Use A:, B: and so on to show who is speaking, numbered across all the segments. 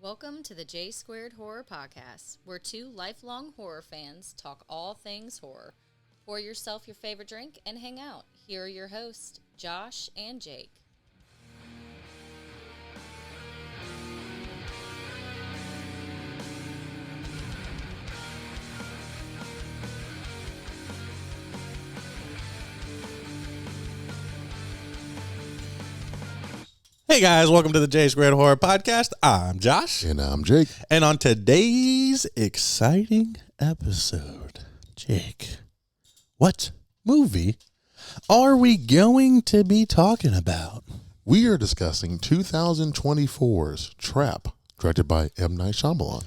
A: Welcome to the J Squared Horror Podcast, where two lifelong horror fans talk all things horror. Pour yourself your favorite drink and hang out. Here are your hosts, Josh and Jake.
B: Hey guys, welcome to the J Squared Horror Podcast. I'm Josh.
C: And I'm Jake.
B: And on today's exciting episode, Jake, what movie are we going to be talking about?
C: We are discussing 2024's Trap, directed by M. Night Shyamalan.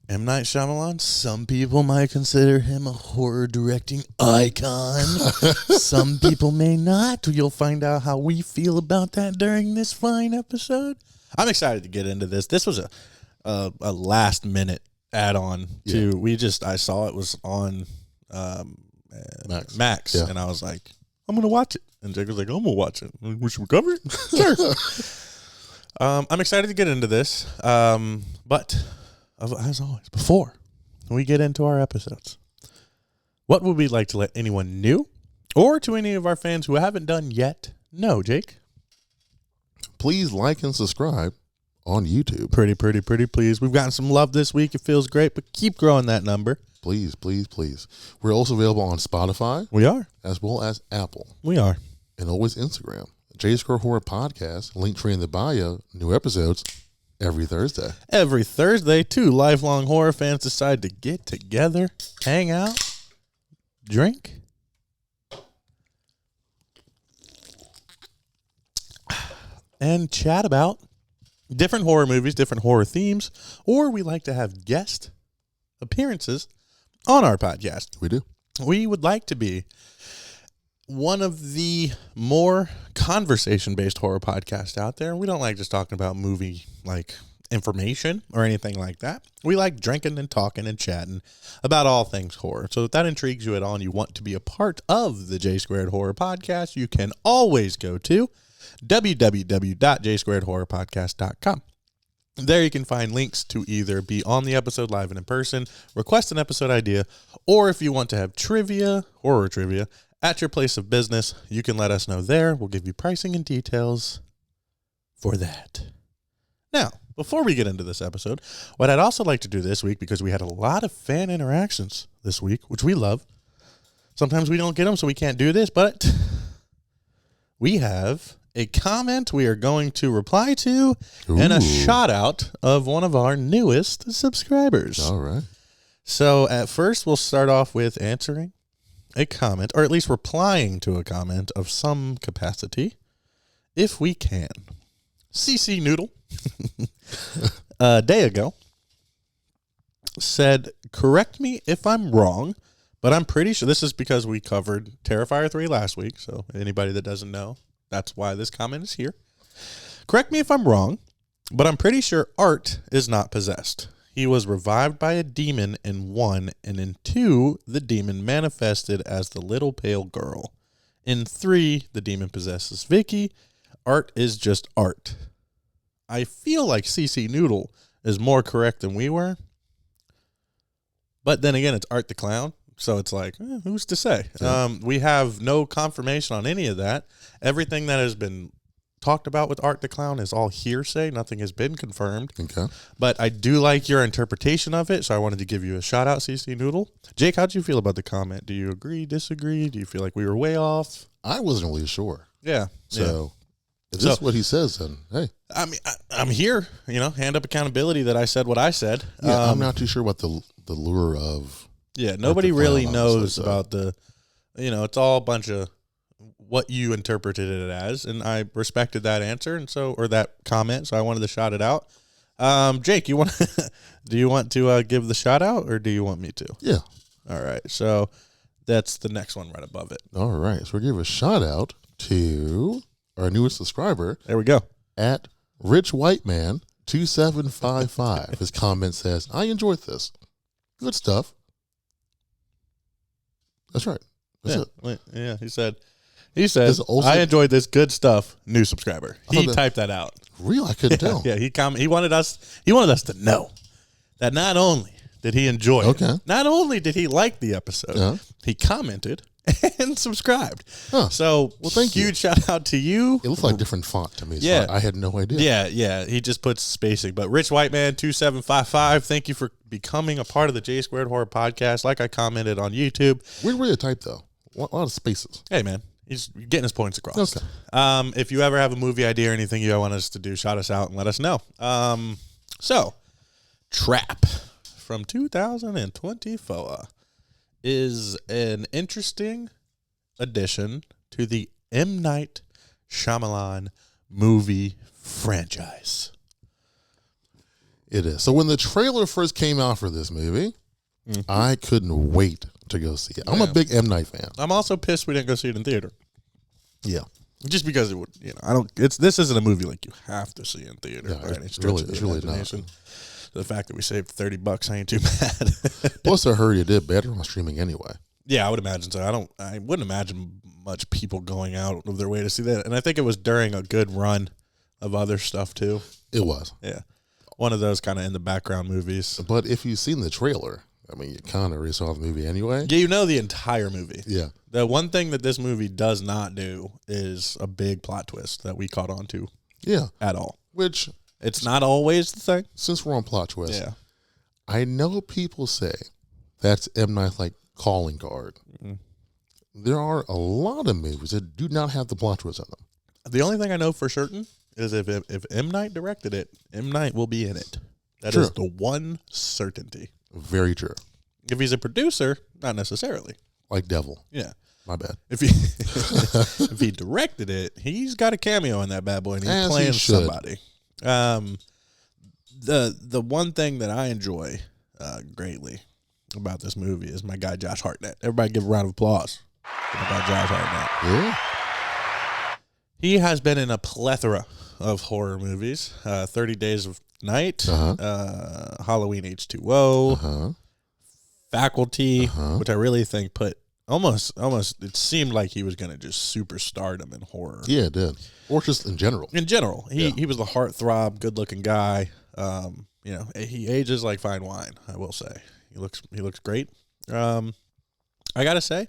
B: M. Night Shyamalan, some people might consider him a horror directing icon. Some people may not. You'll find out how we feel about that during this fine episode. I'm excited to get into this. This was a last minute add-on to, I saw it was on Max
C: yeah.
B: And I was like, I'm going to watch it. And Jake was like, I'm going to watch it. We should cover it? Sure. I'm excited to get into this. But as always, before we get into our episodes, what would we like to let anyone new or to any of our fans who haven't done yet know, Jake?
C: Please like and subscribe on YouTube.
B: Pretty, please. We've gotten some love this week. It feels great, but keep growing that number.
C: Please. We're also available on Spotify.
B: We are.
C: As well as Apple.
B: We are.
C: And always Instagram. J Square Horror Podcast, link tree in the bio, new episodes every Thursday.
B: Every Thursday, two lifelong horror fans decide to get together, hang out, drink, and chat about different horror movies, different horror themes, or we like to have guest appearances on our podcast.
C: We do.
B: We would like to be one of the more conversation-based horror podcasts out there. We don't like just talking about movie like information or anything like that. We like drinking and talking and chatting about all things horror. So if that intrigues you at all and you want to be a part of the J Squared Horror Podcast, you can always go to www.jsquaredhorrorpodcast.com. There you can find links to either be on the episode live and in person, request an episode idea, or if you want to have trivia, horror trivia, at your place of business, you can let us know there. We'll give you pricing and details for that. Now, before we get into this episode, what I'd also like to do this week, because we had a lot of fan interactions this week, which we love. Sometimes we don't get them, so we can't do this, but we have a comment we are going to reply to and a shout out of one of our newest subscribers.
C: All right. So
B: at first, we'll start off with answering a comment, or at least replying to a comment of some capacity, if we can. CC Noodle, a day ago, said, correct me if I'm wrong, but I'm pretty sure, this is because we covered Terrifier 3 last week, so anybody that doesn't know, that's why this comment is here. Correct me if I'm wrong, but I'm pretty sure Art is not possessed. He was revived by a demon in 1, and in 2, the demon manifested as the little pale girl. In 3, the demon possesses Vicky. Art is just Art. I feel like CC Noodle is more correct than we were. But then again, it's Art the Clown, so it's like, who's to say? Yeah. We have no confirmation on any of that. Everything that has been talked about with Art the Clown is all hearsay. Nothing has been confirmed.
C: Okay.
B: But I do like your interpretation of it, so I wanted to give you a shout out, CC Noodle. Jake, how'd you feel about the comment? Do you agree, disagree? Do you feel like we were way off?
C: I wasn't really sure.
B: Yeah.
C: So if this is what he says, then hey.
B: I mean, I'm here, hand up accountability that I said what I said.
C: Yeah, I'm not too sure about the lure of.
B: Yeah, nobody really knows about the, it's all a bunch of what you interpreted it as, and I respected that answer, or that comment, so I wanted to shout it out. Jake, do you want to give the shout out, or do you want me to?
C: Yeah.
B: All right, so that's the next one right above it.
C: All right, so we'll give a shout out to our newest subscriber.
B: There we go.
C: At Rich White Man 2755. His comment says, I enjoyed this. Good stuff. That's right. That's it.
B: Yeah, he said, I enjoyed this good stuff. New subscriber. He typed that out.
C: Really? I couldn't tell.
B: Yeah, he wanted us to know that not only did he enjoy it, not only did he like the episode, he commented and subscribed.
C: Huh.
B: So,
C: well, thank you.
B: Huge shout out to you.
C: It looks like different font to me. So
B: Yeah.
C: I had no idea.
B: Yeah. He just puts spacing. But Rich Whiteman 2755, thank you for becoming a part of the J Squared Horror Podcast. Like I commented on YouTube.
C: Weird way to type though. A lot of spaces.
B: Hey man, he's getting his points across.
C: Okay.
B: If you ever have a movie idea or anything you want us to do, shout us out and let us know. So, Trap from 2024 is an interesting addition to the M. Night Shyamalan movie franchise.
C: It is. So when the trailer first came out for this movie, I couldn't wait to go see it. I'm a big M. Night fan.
B: I'm also pissed we didn't go see it in theater.
C: Yeah.
B: Just because it would, this isn't a movie like you have to see in theater.
C: Yeah,
B: by any
C: it's
B: stretch of the
C: really not.
B: imagination. The fact that we saved $30 ain't too bad.
C: Plus, I heard it did better on streaming anyway.
B: Yeah, I would imagine so. I wouldn't imagine much people going out of their way to see that. And I think it was during a good run of other stuff too.
C: It was.
B: Yeah. One of those kind of in the background movies.
C: But if you've seen the trailer, I mean, you kind of already saw the movie anyway.
B: Yeah, you know the entire movie.
C: Yeah.
B: The one thing that this movie does not do is a big plot twist that we caught on to.
C: Yeah.
B: At all.
C: Which,
B: it's not always the thing.
C: Since we're on plot twist,
B: yeah.
C: I know people say that's M. Night's like calling card. Mm-hmm. There are a lot of movies that do not have the plot twist in them.
B: The only thing I know for certain is if M. Night directed it, M. Night will be in it. That
C: True.
B: is the one certainty.
C: Very true.
B: If he's a producer, not necessarily.
C: Like Devil.
B: Yeah.
C: My bad.
B: If he directed it, he's got a cameo in that bad boy and he's playing somebody. The one thing that I enjoy greatly about this movie is my guy Josh Hartnett. Everybody give a round of applause for my guy Josh Hartnett.
C: Yeah.
B: He has been in a plethora of horror movies. 30 Days of Night, Halloween H2O, Faculty, which I really think put almost it seemed like he was going to just superstardom him in horror.
C: Yeah, it did. Or just in general.
B: In general. He was the heartthrob, good-looking guy. He ages like fine wine, I will say. He looks great. I got to say,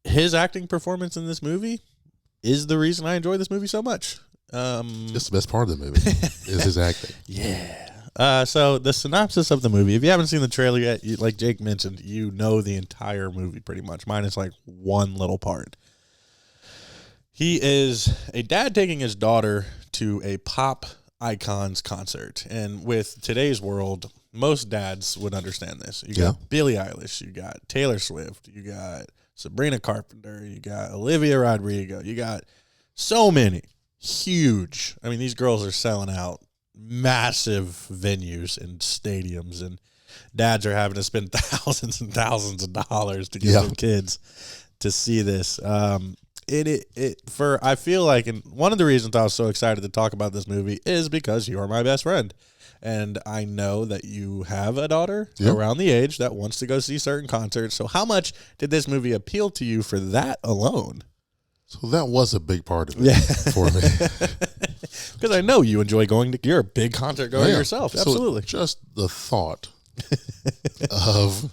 B: his acting performance in this movie is the reason I enjoy this movie so much.
C: It's the best part of the movie is his acting.
B: Yeah. So the synopsis of the movie, if you haven't seen the trailer yet, like Jake mentioned, you know the entire movie pretty much. Mine is like one little part. He is a dad taking his daughter to a pop icons concert. And with today's world, most dads would understand this. You got Billie Eilish, you got Taylor Swift, you got Sabrina Carpenter, you got Olivia Rodrigo, you got so many huge. I mean, these girls are selling out massive venues and stadiums, and dads are having to spend thousands and thousands of dollars to get their kids to see this. I feel like, and one of the reasons I was so excited to talk about this movie is because you are my best friend. And I know that you have a daughter around the age that wants to go see certain concerts. So how much did this movie appeal to you for that alone?
C: So that was a big part of it for me.
B: Because I know you enjoy you're a big concert goer yourself. Absolutely.
C: So just the thought of,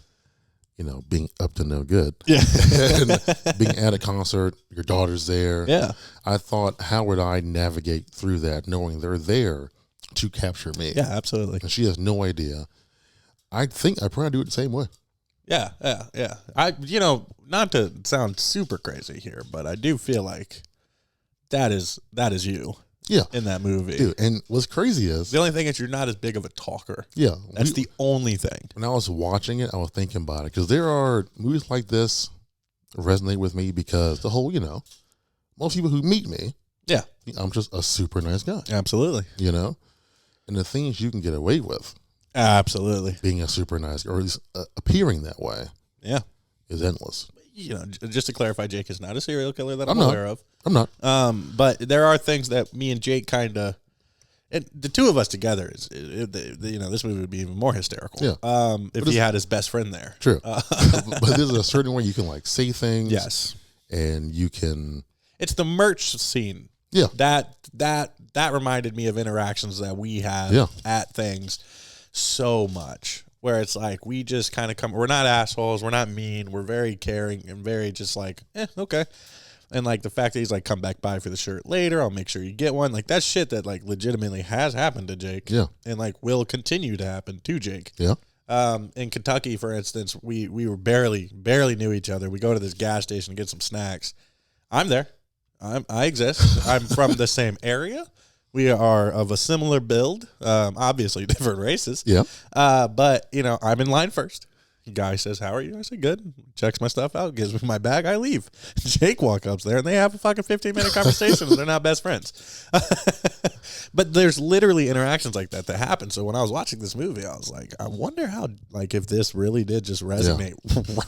C: being up to no good. Yeah. And being at a concert, your daughter's there.
B: Yeah.
C: I thought, how would I navigate through that knowing they're there to capture me?
B: Yeah, absolutely.
C: And she has no idea. I think I probably do it the same way.
B: Yeah. Not to sound super crazy here, but I do feel like that is you.
C: Yeah.
B: In that movie.
C: Dude, and what's crazy is
B: the only thing is you're not as big of a talker.
C: Yeah.
B: That's the only thing.
C: When I was watching it, I was thinking about it because there are movies like this resonate with me because the whole, most people who meet me, I'm just a super nice guy.
B: Absolutely.
C: And the things you can get away with.
B: Absolutely.
C: Being a super nice guy, or at least appearing that way.
B: Yeah.
C: Is endless.
B: Just to clarify, Jake is not a serial killer that I'm aware of.
C: I'm not.
B: But there are things that me and Jake kind of, and the two of us together this movie would be even more hysterical.
C: Yeah.
B: If he had his best friend there.
C: True. But there's a certain way you can say things.
B: Yes.
C: And you can.
B: It's the merch scene.
C: Yeah.
B: That that reminded me of interactions that we have at things so much, where it's like we just kind of we're not assholes, we're not mean, we're very caring and very just like, okay. And like the fact that he's like, come back by for the shirt later, I'll make sure you get one. Like that's shit that like legitimately has happened to Jake.
C: Yeah.
B: And like will continue to happen to Jake.
C: Yeah.
B: In Kentucky, for instance, we were barely knew each other. We go to this gas station to get some snacks. I'm there. I exist. I'm from the same area. We are of a similar build. Obviously different races.
C: Yeah.
B: But you know, I'm in line first. The guy says, "How are you?" I say, "Good." Checks my stuff out, gives me my bag, I leave. Jake walks up there, and they have a fucking 15-minute conversation, and they're not best friends. But there's literally interactions like that happen. So when I was watching this movie, I was like, I wonder how, like, if this really did just resonate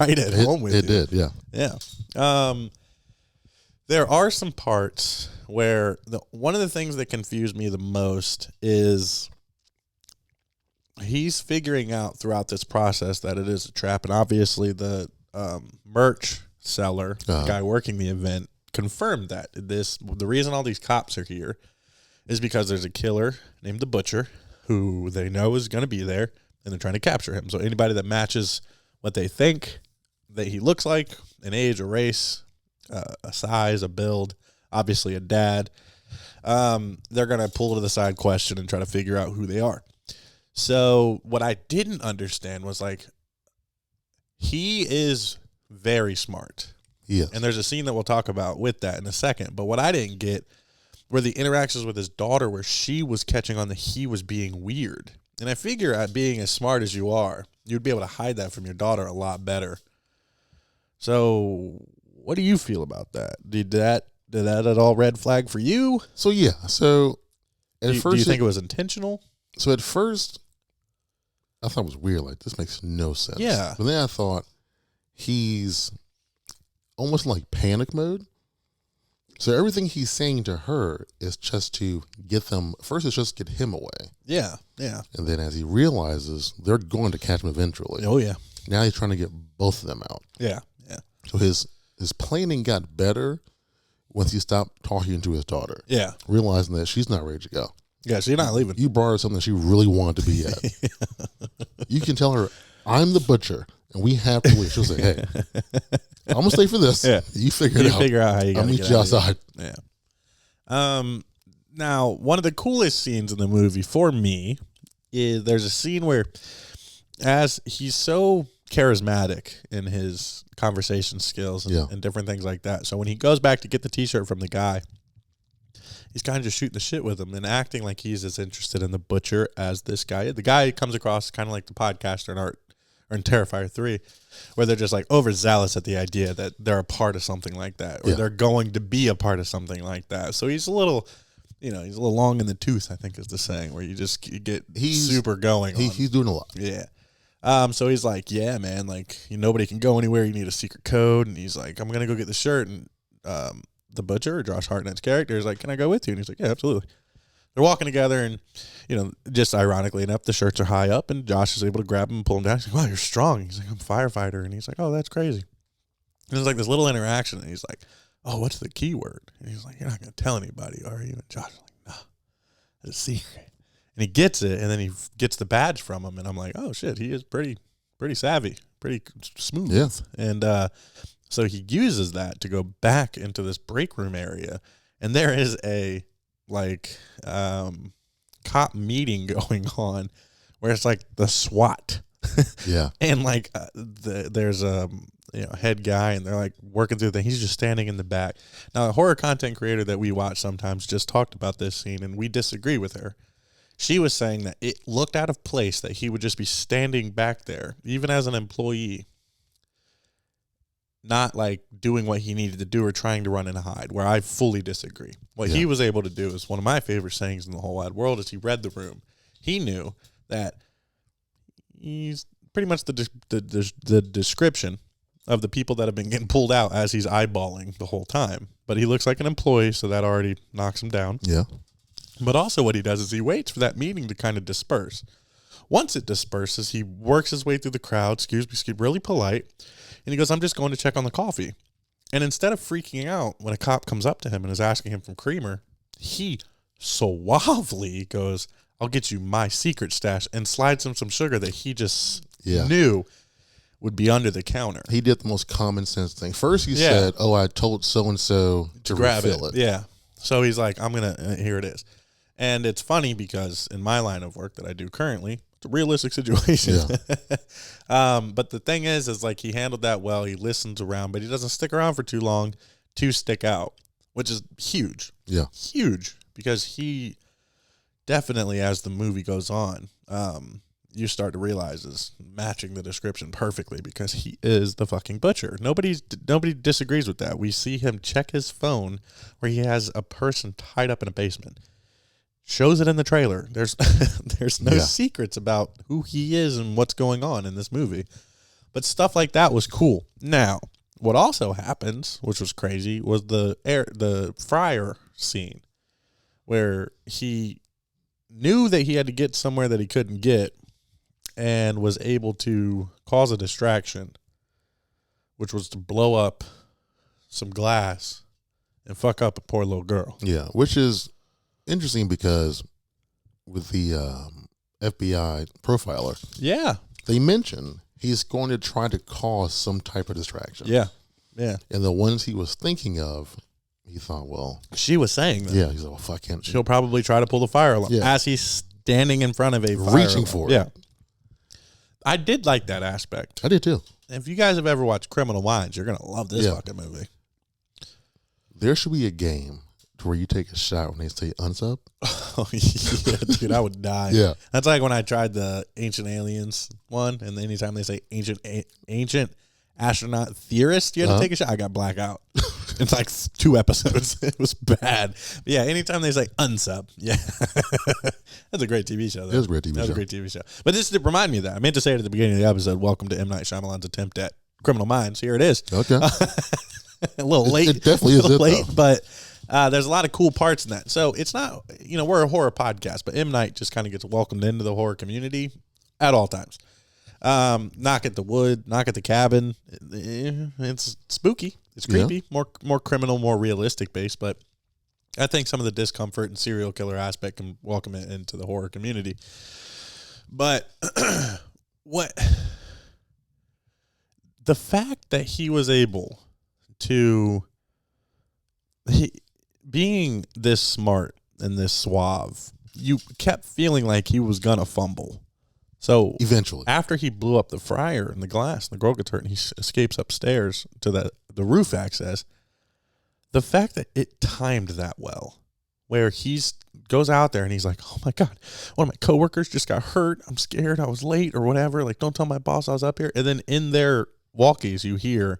B: right at home with you.
C: It did, yeah.
B: Yeah. There are some parts where one of the things that confused me the most is he's figuring out throughout this process that it is a trap, and obviously the merch seller, the guy working the event, confirmed that the reason all these cops are here is because there's a killer named the Butcher who they know is going to be there, and they're trying to capture him. So anybody that matches what they think that he looks like, an age, a race, a size, a build, obviously a dad, they're going to pull to the side, question, and try to figure out who they are. So what I didn't understand was, like, he is very smart.
C: Yes.
B: And there's a scene that we'll talk about with that in a second. But what I didn't get were the interactions with his daughter where she was catching on that he was being weird. And I figure at being as smart as you are, you'd be able to hide that from your daughter a lot better. So what do you feel about that? Did that at all red flag for you?
C: So, yeah. So at first,
B: do you think it was intentional?
C: So at first, I thought it was weird. Like, this makes no sense.
B: Yeah.
C: But then I thought he's almost like panic mode. So everything he's saying to her is just to get them. First, it's just get him away.
B: Yeah, yeah.
C: And then as he realizes they're going to catch him eventually.
B: Oh, yeah.
C: Now he's trying to get both of them out.
B: Yeah, yeah.
C: So his planning got better once he stopped talking to his daughter.
B: Yeah.
C: Realizing that she's not ready to go.
B: Yeah, she's not leaving.
C: You brought her something she really wanted to be at. You can tell her, I'm the butcher, and we have to leave. She'll say, hey, I'm going to stay for this.
B: Yeah.
C: You figure it out.
B: Figure out how you got to
C: I'll meet you outside.
B: Yeah. Now, one of the coolest scenes in the movie for me is there's a scene where, as he's so charismatic in his conversation skills and different things like that. So when he goes back to get the T-shirt from the guy, he's kind of just shooting the shit with him and acting like he's as interested in the Butcher as this guy. The guy comes across kind of like the podcaster in Art or in Terrifier 3, where they're just like overzealous at the idea that they're a part of something like that, or they're going to be a part of something like that. So he's a little, he's a little long in the tooth, I think is the saying, where you get super going.
C: He's doing a lot.
B: Yeah. So he's like, yeah, man, like nobody can go anywhere. You need a secret code. And he's like, I'm going to go get the shirt. And the Butcher, or Josh Hartnett's character, is like, can I go with you? And he's like, yeah, absolutely. They're walking together, and just ironically enough, the shirts are high up, and Josh is able to grab him and pull him down. He's like, wow, you're strong. He's like, I'm a firefighter. And he's like, oh, that's crazy. And there's like this little interaction, and he's like, oh, what's the keyword? And he's like, you're not going to tell anybody, are you? And Josh is like, no, it's a secret. And he gets it, and then he gets the badge from him, and I'm like, oh shit, he is pretty savvy, pretty smooth.
C: Yeah.
B: And so he uses that to go back into this break room area, and there is a cop meeting going on where it's like the SWAT.
C: Yeah.
B: And like there's a head guy, and they're like working through the thing. He's just standing in the back. Now, a horror content creator that we watch sometimes just talked about this scene, and we disagree with her. She was saying that it looked out of place that he would just be standing back there, even as an employee, not like doing what he needed to do or trying to run and hide, where I fully disagree. What he was able to do is one of my favorite sayings in the whole wide world is he read the room. He knew that he's pretty much the description of the people that have been getting pulled out as he's eyeballing the whole time. But he looks like an employee, so that already knocks him down.
C: Yeah.
B: But also what he does is he waits for that meeting to kind of disperse. Once it disperses, he works his way through the crowd, really polite, and he goes, I'm just going to check on the coffee. And instead of freaking out when a cop comes up to him and is asking him for creamer, he suavely goes, I'll get you my secret stash, and slides him some sugar that he just knew would be under the counter.
C: He did the most common sense thing. First he said, oh, I told so-and-so to
B: grab
C: refill it.
B: Yeah. So he's like, I'm going to, here it is. And it's funny because in my line of work that I do currently, it's a realistic situation. Yeah. But the thing is like he handled that well. He listens around, but he doesn't stick around for too long to stick out, which is huge.
C: Yeah.
B: Huge. Because he definitely, as the movie goes on, you start to realize is matching the description perfectly because he is the fucking butcher. Nobody disagrees with that. We see him check his phone where he has a person tied up in a basement. Shows it in the trailer. There's no secrets about who he is and what's going on in this movie. But stuff like that was cool. Now, what also happens, which was crazy, was the fryer scene where he knew that he had to get somewhere that he couldn't get and was able to cause a distraction, which was to blow up some glass and fuck up a poor little girl.
C: Yeah, which is interesting because with the FBI profiler, they mention he's going to try to cause some type of distraction.
B: Yeah.
C: And the ones he was thinking of, he thought, well,
B: she was saying that.
C: Yeah, he's like, well, fuck him.
B: She'll probably try to pull the fire alarm as he's standing in front of a fire
C: reaching
B: alarm.
C: for it.
B: Yeah. I did like that aspect.
C: I did too.
B: If you guys have ever watched Criminal Minds, you're going to love this fucking movie.
C: There should be a game to where you take a shot when they say unsub.
B: Oh, yeah, dude, I would die.
C: Yeah.
B: That's like when I tried the Ancient Aliens one, and anytime they say ancient astronaut theorist, you had to take a shot. I got blackout. It's like 2 episodes. It was bad. But yeah, anytime they say unsub, that's a great TV show. Though.
C: It was a great TV show.
B: That was a great TV show. But this did remind me of that. I meant to say it at the beginning of the episode. Welcome to M. Night Shyamalan's attempt at Criminal Minds. Here it is.
C: Okay.
B: A little late.
C: It definitely is
B: late,
C: though.
B: But there's a lot of cool parts in that. So it's not, we're a horror podcast, but M. Night just kind of gets welcomed into the horror community at all times. Knock at the Wood, Knock at the Cabin. It's spooky. It's creepy. More criminal, more realistic based. But I think some of the discomfort and serial killer aspect can welcome it into the horror community. But the fact that he was able to, being this smart and this suave, you kept feeling like he was gonna fumble. So
C: eventually,
B: after he blew up the fryer and the glass, and the girl gets hurt, and he escapes upstairs to the roof access. The fact that it timed that well, where goes out there and he's like, "Oh my God, one of my coworkers just got hurt. I'm scared. I was late or whatever. Like, don't tell my boss I was up here." And then in their walkies, you hear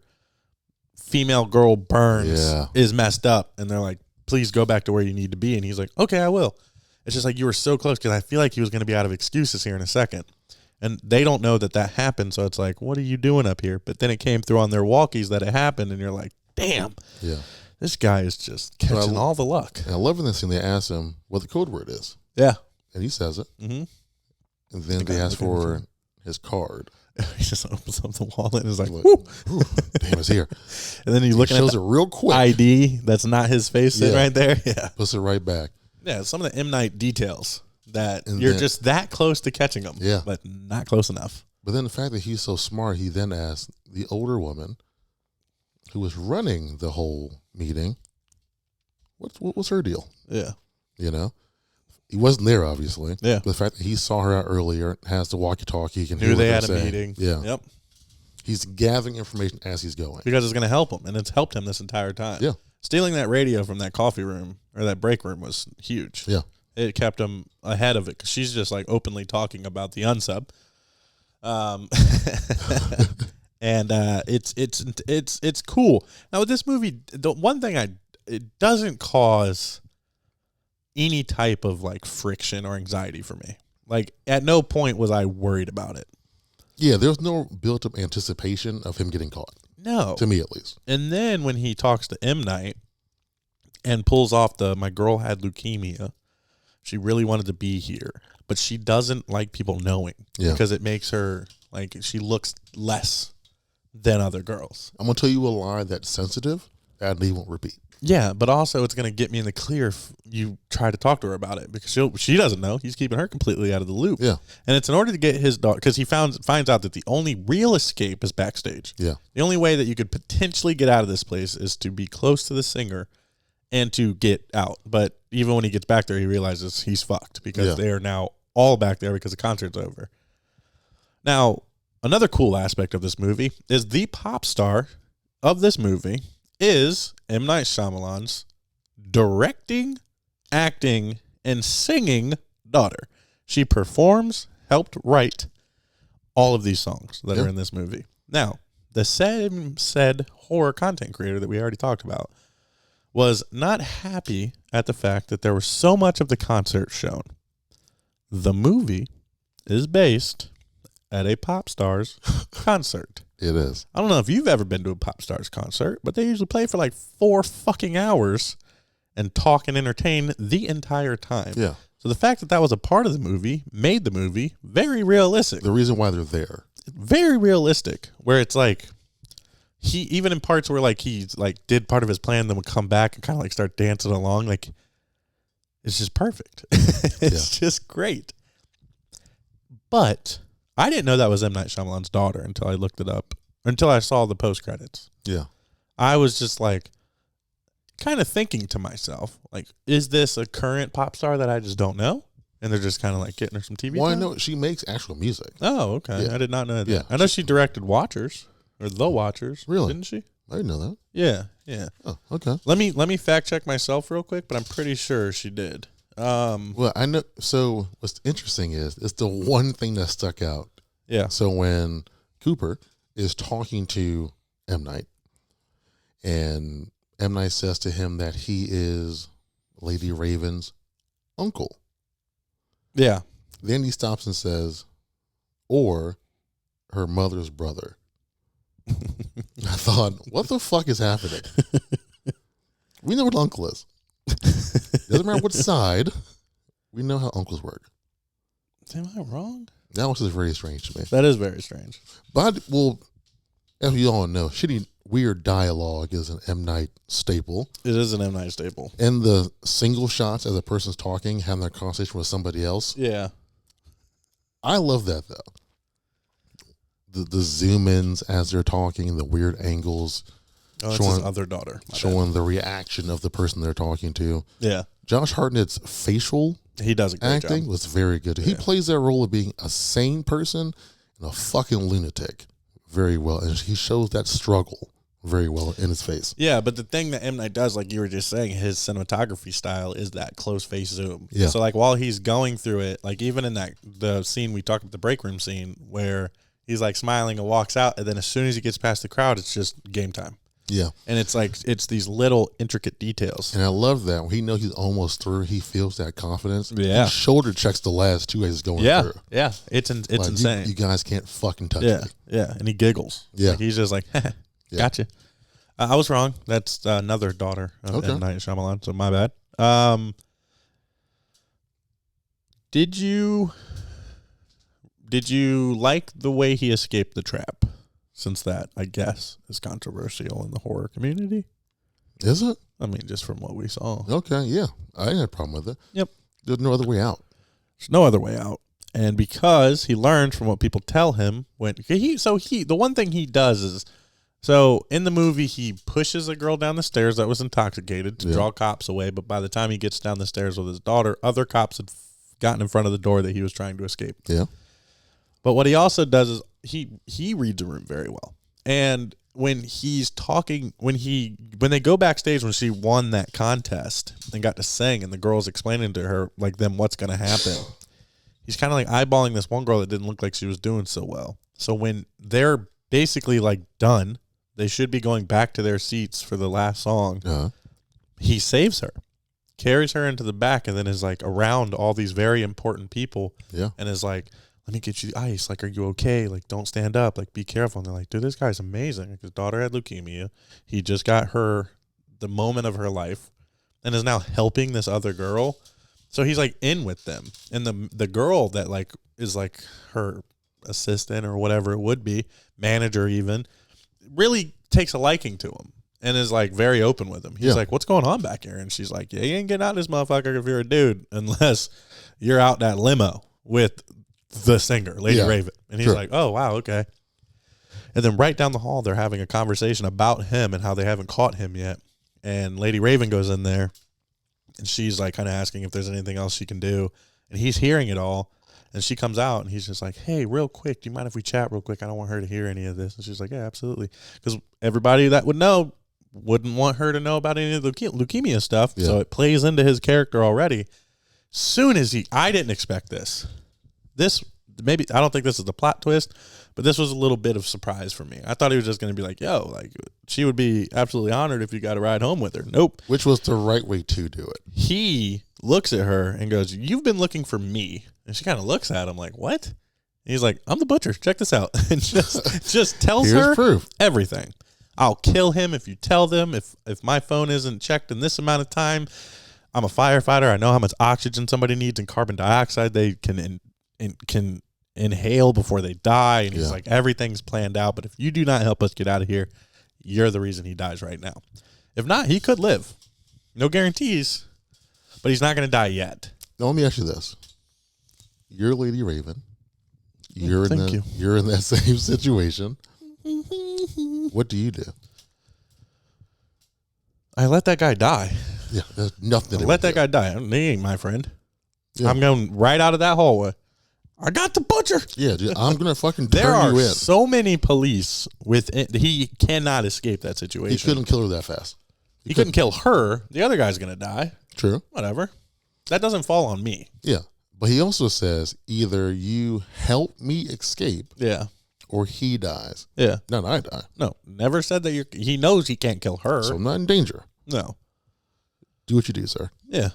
B: female girl burns is messed up, and they're like, "Please go back to where you need to be." And he's like, "Okay, I will." It's just like you were so close because I feel like he was going to be out of excuses here in a second. And they don't know that happened. So it's like, what are you doing up here? But then it came through on their walkies that it happened. And you're like, damn. Yeah. This guy is just catching all the luck.
C: And I love in this scene, they ask him what the code word is.
B: Yeah.
C: And he says it. Mm-hmm. And then they ask for his card.
B: He just opens up the wallet and is like,
C: "Whoo, damn, it's here."
B: And then he shows
C: it real quick.
B: ID that's not his face sitting right there. Yeah.
C: Puts it right back.
B: Yeah, some of the M. Night details that you're just that close to catching them.
C: Yeah.
B: But not close enough.
C: But then the fact that he's so smart, he then asked the older woman who was running the whole meeting, what was her deal?
B: Yeah.
C: He wasn't there, obviously.
B: Yeah.
C: But the fact that he saw her out earlier, has the walkie-talkie, can hear
B: knew
C: what
B: they had
C: saying.
B: A meeting.
C: Yeah.
B: Yep.
C: He's gathering information as he's going.
B: Because it's going to help him, and it's helped him this entire time.
C: Yeah.
B: Stealing that radio from that coffee room, or that break room, was huge.
C: Yeah.
B: It kept him ahead of it, because she's just like openly talking about the unsub. And it's cool. Now with this movie, the one thing it doesn't cause any type of like friction or anxiety for me. Like at no point was I worried about it.
C: Yeah, there was no built-up anticipation of him getting caught.
B: No.
C: To me, at least.
B: And then when he talks to M. Night and pulls off my girl had leukemia, she really wanted to be here, but she doesn't like people knowing because it makes her, like, she looks less than other girls.
C: I'm going to tell you a lie that's sensitive that he won't repeat.
B: Yeah, but also it's going to get me in the clear if you try to talk to her about it because she doesn't know. He's keeping her completely out of the loop.
C: Yeah.
B: And it's in order to get his daughter, because he finds out that the only real escape is backstage.
C: Yeah.
B: The only way that you could potentially get out of this place is to be close to the singer and to get out. But even when he gets back there, he realizes he's fucked because they are now all back there because the concert's over. Now, another cool aspect of this movie is the pop star of this movie is M. Night Shyamalan's directing, acting, and singing daughter. She performs, helped write all of these songs that are in this movie. Now, the said horror content creator that we already talked about was not happy at the fact that there was so much of the concert shown. The movie is based at a pop star's concert.
C: It is.
B: I don't know if you've ever been to a pop star's concert, but they usually play for like 4 fucking hours and talk and entertain the entire time.
C: Yeah.
B: So the fact that that was a part of the movie made the movie very realistic.
C: The reason why they're there.
B: Very realistic, where it's like he, even in parts where like he's like did part of his plan, then would come back and kind of like start dancing along. Like, it's just perfect. It's just great. But I didn't know that was M. Night Shyamalan's daughter until I looked it up, until I saw the post credits.
C: Yeah.
B: I was just like kind of thinking to myself, like, is this a current pop star that I just don't know? And they're just kind of like getting her some TV
C: Well, I
B: time?
C: know she makes actual music.
B: Oh, okay.
C: Yeah.
B: I did not know that.
C: Yeah.
B: I know she directed Watchers, or The Watchers.
C: Really?
B: Didn't she?
C: I didn't know that.
B: Yeah, yeah.
C: Oh, okay.
B: Let me fact check myself real quick, but I'm pretty sure she did.
C: Well, I know. So what's interesting is it's the one thing that stuck out.
B: Yeah.
C: So when Cooper is talking to M. Night, and M. Night says to him that he is Lady Raven's uncle.
B: Yeah.
C: Then he stops and says, or her mother's brother. I thought, what the fuck is happening? We know what uncle is. Doesn't matter what side. We know how uncles work.
B: Am I wrong?
C: That was just very strange to me.
B: That is very strange.
C: But, well, as we all know, shitty, weird dialogue is an M. Night staple.
B: It is an M. Night staple.
C: And the single shots as a person's talking, having their conversation with somebody else.
B: Yeah.
C: I love that, though. The zoom-ins as they're talking, the weird angles.
B: Oh, it's his other daughter.
C: Showing the reaction of the person they're talking to.
B: Yeah.
C: Josh Hartnett's facial
B: He does a great
C: acting
B: job.
C: was very good. He plays that role of being a sane person and a fucking lunatic very well. And he shows that struggle very well in his face.
B: Yeah, but the thing that M. Night does, like you were just saying, his cinematography style is that close face zoom.
C: Yeah.
B: So like while he's going through it, like even in the scene we talked about, the break room scene where he's like smiling and walks out, and then as soon as he gets past the crowd, it's just game time.
C: Yeah.
B: And it's like, it's these little intricate details.
C: And I love that. When he knows he's almost through, he feels that confidence.
B: Yeah.
C: He shoulder checks the last 2 as he's going
B: Yeah.
C: through.
B: Yeah. It's
C: Like,
B: insane.
C: You guys can't fucking touch
B: Yeah.
C: me.
B: Yeah. And he giggles.
C: Yeah.
B: Like he's just like, gotcha. I was wrong. That's another daughter of M. Night Shyamalan, so my bad. Did you like the way he escaped the trap? Since that, I guess, is controversial in the horror community.
C: Is it?
B: I mean, just from what we saw.
C: Okay, yeah. I didn't have a problem with it.
B: Yep.
C: There's no other way out.
B: There's no other way out. And because he learned from what people tell him, the one thing he does is, so in the movie, he pushes a girl down the stairs that was intoxicated to draw cops away. But by the time he gets down the stairs with his daughter, other cops had gotten in front of the door that he was trying to escape.
C: Yeah.
B: But what he also does is he reads the room very well. And when he's talking, when they go backstage, when she won that contest and got to sing, and the girl's explaining to her like them what's going to happen, he's kind of like eyeballing this one girl that didn't look like she was doing so well. So when they're basically like done, they should be going back to their seats for the last song. He saves her, carries her into the back, and then is like around all these very important people.
C: Yeah.
B: And is like, let me get you the ice. Like, are you okay? Like, don't stand up. Like, be careful. And they're like, dude, this guy's amazing. Like, his daughter had leukemia. He just got her the moment of her life and is now helping this other girl. So he's like in with them. And the girl that like is like her assistant or whatever it would be, manager even, really takes a liking to him. and is like very open with him. He's like, what's going on back here? And she's like, yeah, you ain't getting out of this motherfucker if you're a dude unless you're out that limo with the singer, Lady Raven. And he's like, oh, wow, okay. And then right down the hall, they're having a conversation about him and how they haven't caught him yet. And Lady Raven goes in there, and she's like kind of asking if there's anything else she can do. And he's hearing it all. And she comes out, and he's just like, hey, real quick, do you mind if we chat real quick? I don't want her to hear any of this. And she's like, yeah, absolutely. Because everybody that would know wouldn't want her to know about any of the leukemia stuff. Yeah. So it plays into his character already. Soon as I didn't expect this. Maybe, I don't think this is the plot twist, but this was a little bit of surprise for me. I thought he was just going to be like, yo, like, she would be absolutely honored if you got to ride home with her. Nope.
C: Which was the right way to do it.
B: He looks at her and goes, you've been looking for me. And she kind of looks at him like, what? And he's like, I'm the butcher. Check this out. And just tells her proof. Everything. I'll kill him if you tell them. If my phone isn't checked in this amount of time, I'm a firefighter. I know how much oxygen somebody needs and carbon dioxide they can inhale before they die. And he's like, everything's planned out. But if you do not help us get out of here, you're the reason he dies right now. If not, he could live. No guarantees, but he's not going to die yet.
C: Now, let me ask you this. You're Lady Raven. You're in that same situation. What do you do?
B: I let that guy die.
C: Yeah, there's nothing.
B: Let that guy die. He ain't my friend. Yeah. I'm going right out of that hallway. I got the butcher.
C: Yeah, dude, I'm gonna fucking
B: there
C: turn you in.
B: There are so many police he cannot escape that situation.
C: He couldn't kill her that fast.
B: He couldn't kill her. The other guy's gonna die.
C: True.
B: Whatever. That doesn't fall on me.
C: Yeah. But he also says either you help me escape, or he dies.
B: Yeah.
C: No, I die.
B: No, never said that. He knows he can't kill her,
C: so I'm not in danger.
B: No.
C: Do what you do, sir.
B: Yeah.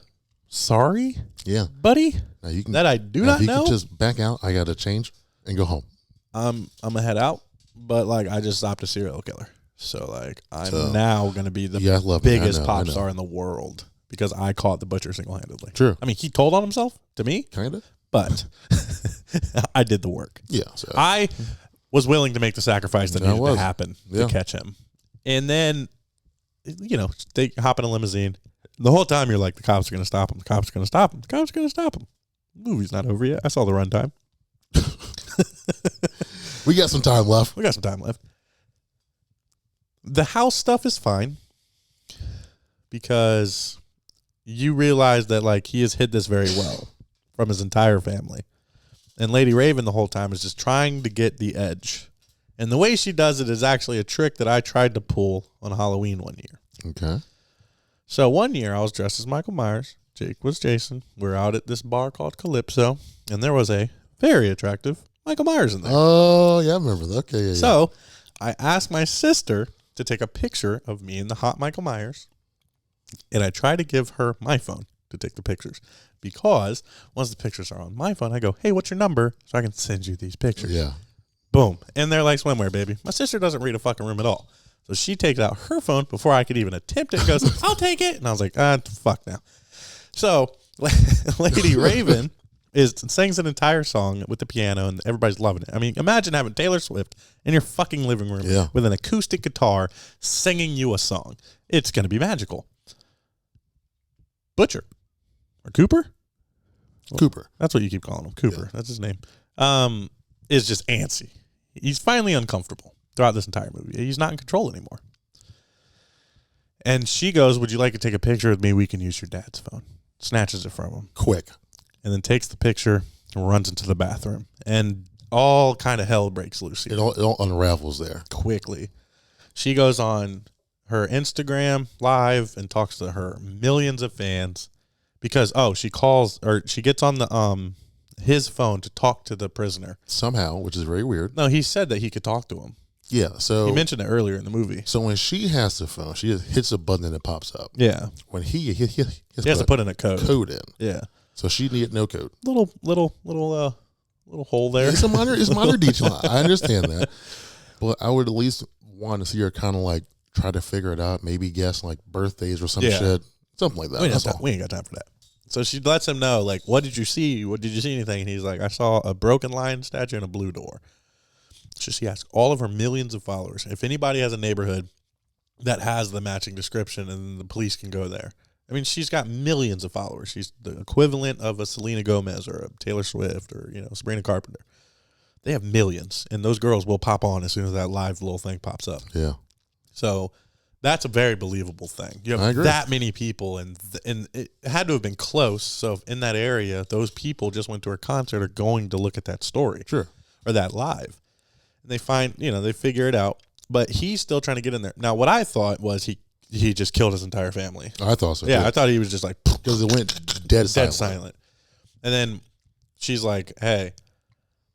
B: Sorry.
C: Yeah,
B: buddy.
C: Now you can,
B: that I do not know.
C: You can just back out. I got to change and go home.
B: I'm gonna head out, but like I just stopped a serial killer, so like I'm now gonna be the biggest pop star in the world. Because I caught the butcher single-handedly.
C: True.
B: I mean, he told on himself to me.
C: Kind of.
B: But I did the work.
C: Yeah.
B: So. I was willing to make the sacrifice that needed to happen to catch him. And then, they hop in a limousine. The whole time you're like, the cops are going to stop him. The cops are going to stop him. The cops are going to stop him. The movie's not over yet. I saw the runtime.
C: We got some time left.
B: The house stuff is fine. Because you realize that like he has hid this very well from his entire family. And Lady Raven the whole time is just trying to get the edge. And the way she does it is actually a trick that I tried to pull on Halloween one year.
C: Okay.
B: So one year I was dressed as Michael Myers. Jake was Jason. We're out at this bar called Calypso. And there was a very attractive Michael Myers in there.
C: Oh, yeah, I remember that. Okay, yeah.
B: So I asked my sister to take a picture of me and the hot Michael Myers. And I try to give her my phone to take the pictures because once the pictures are on my phone, I go, hey, what's your number? So I can send you these pictures.
C: Yeah.
B: Boom. And they're like swimwear, baby. My sister doesn't read a fucking room at all. So she takes out her phone before I could even attempt it and goes, I'll take it. And I was like, fuck now. So Lady Raven sings an entire song with the piano and everybody's loving it. I mean, imagine having Taylor Swift in your fucking living room with an acoustic guitar singing you a song. It's going to be magical. Butcher or Cooper?
C: Cooper.
B: That's what you keep calling him. Cooper. Yeah. That's his name. Is just antsy. He's finally uncomfortable throughout this entire movie. He's not in control anymore. And she goes, would you like to take a picture with me? We can use your dad's phone. Snatches it from him.
C: Quick.
B: And then takes the picture and runs into the bathroom. And all kind of hell breaks loose here.
C: It all unravels there.
B: Quickly. She goes on her Instagram live and talks to her millions of fans because she gets on the his phone to talk to the prisoner
C: somehow, which is very weird.
B: No, he said that he could talk to him.
C: Yeah, so
B: he mentioned it earlier in the movie.
C: So when she has the phone, she just hits a button and it pops up.
B: Yeah.
C: When he has
B: to put in a code
C: in.
B: Yeah.
C: So she needed no code.
B: Little hole there.
C: It's minor detail. I understand that, but I would at least want to see her kind of like try to figure it out. Maybe guess like birthdays or some shit, something like that.
B: We ain't got time for that. So she lets him know, like, what did you see? What did you see anything? And he's like, I saw a broken lion statue and a blue door. So she asks all of her millions of followers, if anybody has a neighborhood that has the matching description, and the police can go there. I mean, she's got millions of followers. She's the equivalent of a Selena Gomez or a Taylor Swift or, Sabrina Carpenter. They have millions, and those girls will pop on as soon as that live little thing pops up.
C: Yeah.
B: So that's a very believable thing. You have that many people, and it had to have been close. So in that area, those people just went to her concert are going to look at that story.
C: Sure.
B: Or that live. And they find, they figure it out. But he's still trying to get in there. Now, what I thought was he just killed his entire family.
C: I thought so.
B: Yeah, I thought he was just like...
C: Because it went dead
B: silent. And then she's like, hey,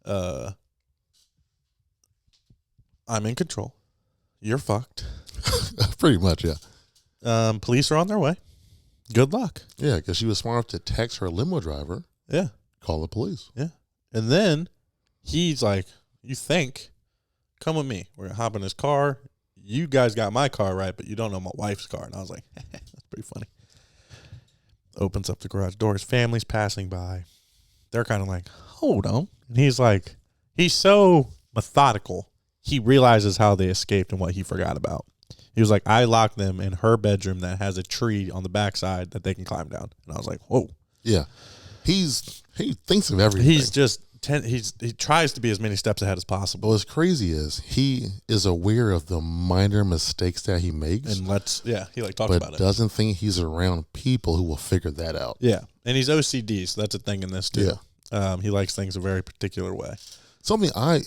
B: I'm in control. You're fucked.
C: Pretty much, yeah.
B: Police are on their way. Good luck.
C: Yeah, because she was smart enough to text her limo driver.
B: Yeah.
C: Call the police.
B: Yeah. And then he's like, you think... Come with me. We're going to hop in his car. You guys got my car right, but you don't know my wife's car. And I was like, that's pretty funny. Opens up the garage door. His family's passing by. They're kind of like, hold on. And he's like, he's so methodical. He realizes how they escaped and what he forgot about. He was like, I locked them in her bedroom that has a tree on the backside that they can climb down. And I was like, whoa.
C: Yeah. He thinks of everything.
B: He's just... he tries to be as many steps ahead as possible.
C: What's crazy is he is aware of the minor mistakes that he makes.
B: And he talks about it.
C: But doesn't think he's around people who will figure that out.
B: Yeah. And he's OCD, so that's a thing in this too. Yeah. He likes things a very particular way.
C: Something I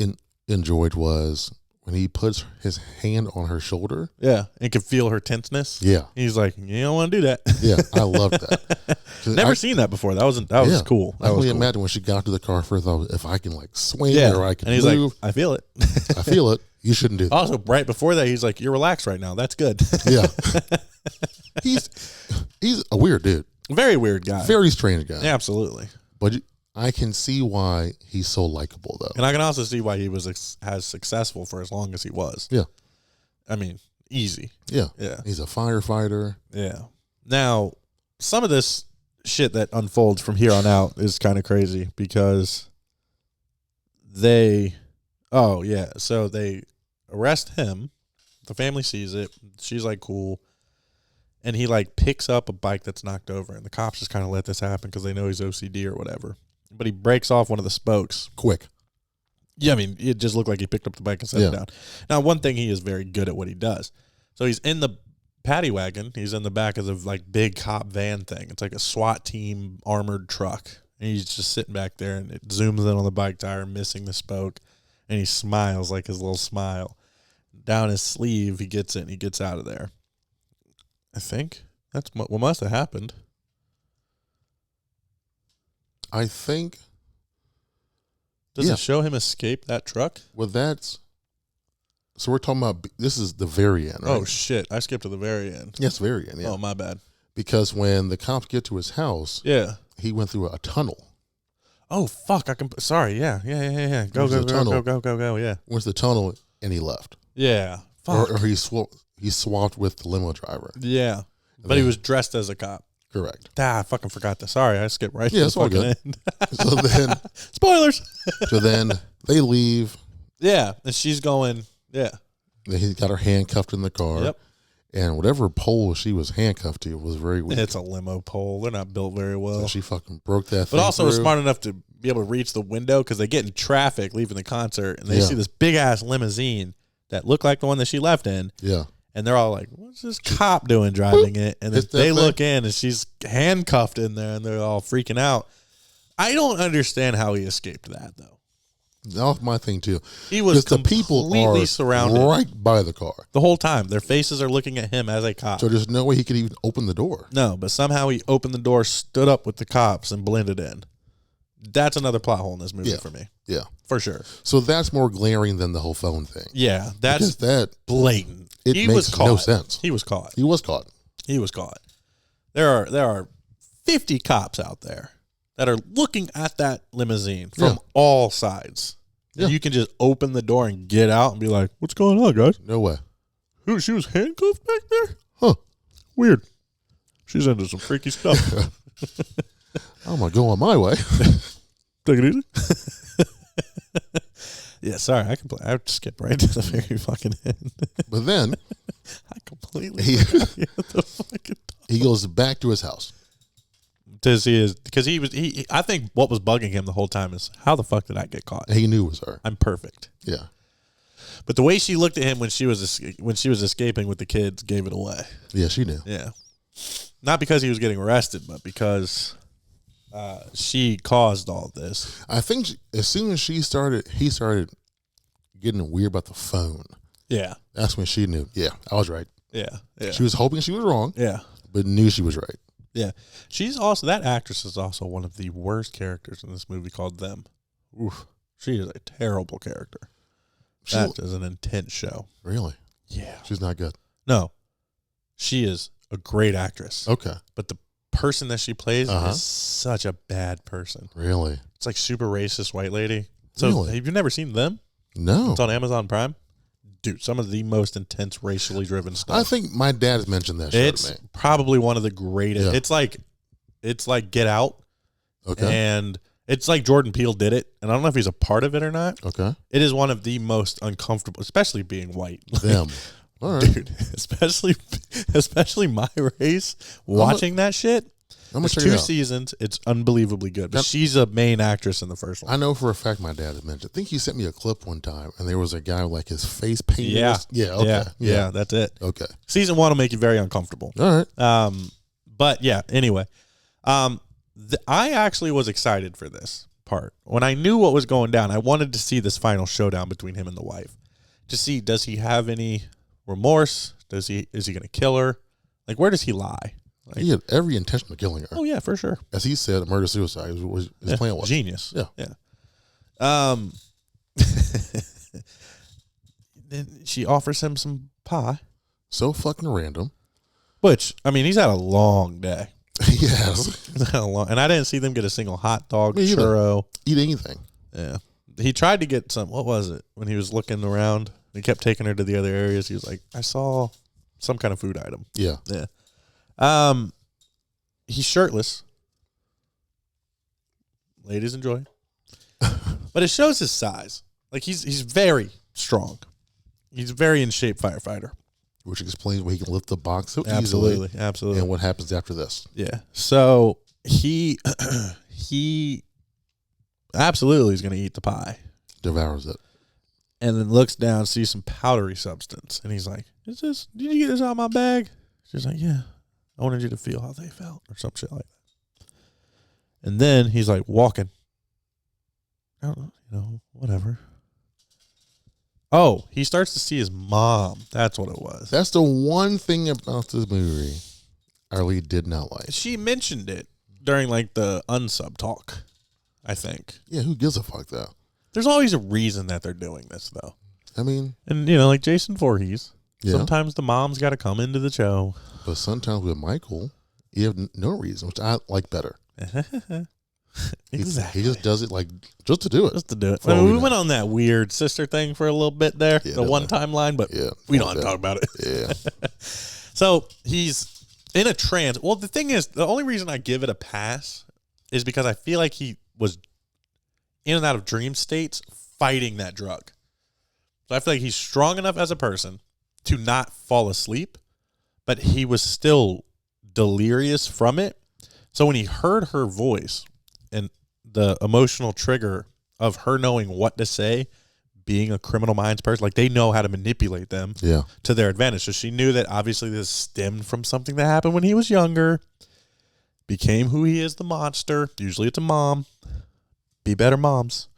C: enjoyed was when he puts his hand on her shoulder.
B: Yeah. And can feel her tenseness.
C: Yeah.
B: He's like, you don't want to do that.
C: Yeah. I loved that.
B: Never seen that before. That was cool.
C: I can imagine when she got to the car first, I was, if I can swing or I can
B: and he's
C: move.
B: Like, I feel it.
C: I feel it. You shouldn't do that.
B: Also, right before that, he's like, you're relaxed right now. That's good.
C: Yeah. He's a weird dude.
B: Very weird guy.
C: Very strange guy.
B: Yeah, absolutely.
C: But I can see why he's so likable, though.
B: And I can also see why he was as successful for as long as he was.
C: Yeah.
B: I mean, easy.
C: Yeah.
B: Yeah.
C: He's a firefighter.
B: Yeah. Now, some of this shit that unfolds from here on out is kind of crazy because so they arrest him. The family sees it. She's like, cool. And he picks up a bike that's knocked over, and the cops just kind of let this happen because they know he's OCD or whatever. But he breaks off one of the spokes.
C: Quick.
B: Yeah, I mean, it just looked like he picked up the bike and set it down. Now, one thing, he is very good at what he does. So he's in the paddy wagon. He's in the back of the big cop van thing. It's like a SWAT team armored truck. And he's just sitting back there, and it zooms in on the bike tire, missing the spoke. And he smiles, like his little smile. Down his sleeve, he gets it, and he gets out of there. I think that's what must have happened.
C: I think.
B: Does it show him escape that truck?
C: Well, so we're talking about, this is the very end, right?
B: Oh, shit. I skipped to the very end.
C: Yes, very end, yeah.
B: Oh, my bad.
C: Because when the cops get to his house, he went through a tunnel.
B: Oh, fuck. Sorry, yeah. Go, yeah.
C: Went to the tunnel, and he left.
B: Yeah. Fuck.
C: Or he swapped with the limo driver.
B: Yeah. But he was dressed as a cop.
C: Correct.
B: I fucking forgot that. Sorry, I skipped right to
C: the
B: fucking
C: all good.
B: end.
C: So then...
B: Spoilers!
C: So then they leave.
B: Yeah, and she's going,
C: He got her handcuffed in the car.
B: Yep.
C: And whatever pole she was handcuffed to was very weak.
B: It's a limo pole. They're not built very well.
C: So she fucking broke that thing.
B: But also was
C: through.
B: smart enough to be able to reach the window because they get in traffic leaving the concert, and they see this big-ass limousine that looked like the one that she left in.
C: Yeah.
B: And they're all like, what's this cop doing driving it? And then they look in, and she's handcuffed in there, and they're all freaking out. I don't understand how he escaped that, though.
C: That was my thing, too.
B: He was
C: the people are
B: surrounded
C: right by the car.
B: the whole time. Their faces are looking at him as a cop.
C: So there's no way he could even open the door.
B: No, but somehow he opened the door, stood up with the cops, and blended in. That's another plot hole in this movie for me.
C: Yeah.
B: For sure.
C: So that's more glaring than the whole phone thing.
B: Yeah, that's blatant.
C: It makes no sense.
B: He was caught.
C: He was caught.
B: He was caught. There are 50 cops out there that are looking at that limousine from all sides. Yeah. You can just open the door and get out and be like, what's going on, guys?
C: No way.
B: She was handcuffed back there?
C: Huh.
B: Weird. She's into some freaky stuff.
C: I'm going to go on my way.
B: Take it easy. Yeah, sorry. I skipped right to the very fucking end.
C: But then.
B: I complain. completely
C: He-
B: forgot he had the fucking dog.
C: He goes back to his house.
B: Because I think what was bugging him the whole time is, how the fuck did I get caught?
C: He knew it was her.
B: I'm perfect.
C: Yeah.
B: But the way she looked at him when she was escaping with the kids gave it away.
C: Yeah, she knew.
B: Yeah. Not because he was getting arrested, but because she caused all this.
C: I think as soon as he started getting weird about the phone.
B: Yeah.
C: That's when she knew. Yeah, I was right.
B: Yeah. Yeah.
C: She was hoping she was wrong.
B: Yeah.
C: But knew she was right.
B: Yeah. That actress is also one of the worst characters in this movie called Them. Oof. She is a terrible character. That is an intense show.
C: Really?
B: Yeah.
C: She's not good.
B: No. She is a great actress.
C: Okay.
B: But the person that she plays
C: Uh-huh.
B: is such a bad person.
C: Really?
B: It's like super racist white lady. So
C: Really?
B: have you never seen Them?
C: No.
B: It's on Amazon Prime. Dude, some of the most intense racially driven stuff.
C: I think my dad has mentioned that show
B: It's
C: to me.
B: probably one of the greatest.
C: Yeah.
B: It's like Get Out.
C: Okay.
B: And it's like Jordan Peele did it. And I don't know if he's a part of it or not.
C: Okay.
B: It is one of the most uncomfortable, especially being white.
C: Them. All right.
B: Dude, especially my race, watching that shit.
C: I'm gonna
B: There's
C: check it
B: 2
C: out.
B: seasons. It's unbelievably good. But
C: Yep.
B: she's a main actress in the first one.
C: I know for a fact my dad has mentioned. I think he sent me a clip one time, and there was a guy with like his face painted.
B: Yeah.
C: Yeah. Okay.
B: Yeah, that's it.
C: Okay.
B: Season 1 will make you very uncomfortable.
C: All right.
B: But yeah, anyway. I actually was excited for this part. When I knew what was going down, I wanted to see this final showdown between him and the wife. To see, does he have any remorse? Is he going to kill her? Like, where does he lie? Like,
C: He had every intention of killing her.
B: oh yeah, for sure.
C: As he said, murder-suicide was his plan was.
B: Genius.
C: Yeah.
B: Yeah. Then she offers him some pie,
C: So fucking random.
B: which, I mean, he's had a long day.
C: Yes.
B: And I didn't see them get a single hot dog,
C: Me either.
B: churro.
C: Eat anything.
B: Yeah. He tried to get some, what was it? When he was looking around, he kept taking her to the other areas. He was like, I saw some kind of food item.
C: Yeah.
B: Yeah. He's shirtless. Ladies enjoy. But it shows his size. Like he's very strong. He's a very in shape firefighter.
C: Which explains why he can lift the box so
B: Absolutely.
C: easily.
B: Absolutely.
C: And what happens after this.
B: Yeah. So he absolutely is going to eat the pie.
C: Devours it.
B: And then looks down, sees some powdery substance. And he's like, did you get this out of my bag? She's like, yeah. I wanted you to feel how they felt or some shit like that. And then he's like walking. I don't know, whatever. Oh, he starts to see his mom. That's what it was.
C: That's the one thing about this movie our lead did not like.
B: She mentioned it during like the unsub talk, I think.
C: Yeah, who gives a fuck though?
B: There's always a reason that they're doing this, though.
C: I mean,
B: And, like Jason Voorhees,
C: yeah.
B: sometimes the mom's got to come into the show.
C: But sometimes with Michael, you have no reason, which I like better.
B: Exactly.
C: He just does it like just to do it.
B: Just to do it.
C: For all
B: We
C: we
B: went
C: know.
B: on that weird sister thing for a little bit there,
C: Yeah,
B: the
C: didn't
B: one
C: we?
B: timeline, but
C: Yeah.
B: we don't have to talk about it.
C: Yeah.
B: So he's in a trance. Well, the thing is, the only reason I give it a pass is because I feel like he was in and out of dream states fighting that drug. So I feel like he's strong enough as a person to not fall asleep, but he was still delirious from it. So when he heard her voice and the emotional trigger of her knowing what to say, being a criminal minds person, like they know how to manipulate them
C: Yeah.
B: to their advantage. So she knew that obviously this stemmed from something that happened when he was younger, became who he is, the monster. Usually it's a mom. Be better moms.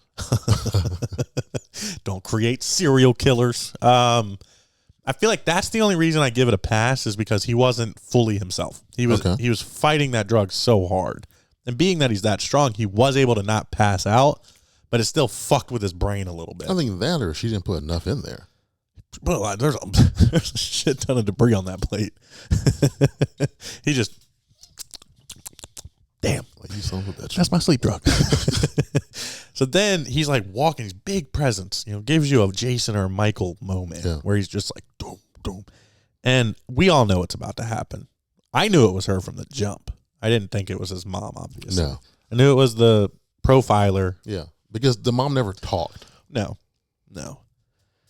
B: Don't create serial killers. I feel like that's the only reason I give it a pass is because he wasn't fully himself. He was fighting that drug so hard. And being that he's that strong, he was able to not pass out, but it still fucked with his brain a little bit.
C: I think that or she didn't put enough in there.
B: Well, there's a shit ton of debris on that plate. He just, damn,
C: Like you son of a bitch.
B: that's my sleep drug. So then he's like walking, he's big presence, gives you a Jason or Michael moment where he's just like, doom, doom. And we all know what's about to happen. I knew it was her from the jump. I didn't think it was his mom, obviously.
C: No.
B: I knew it was the profiler.
C: Yeah. Because the mom never talked.
B: No.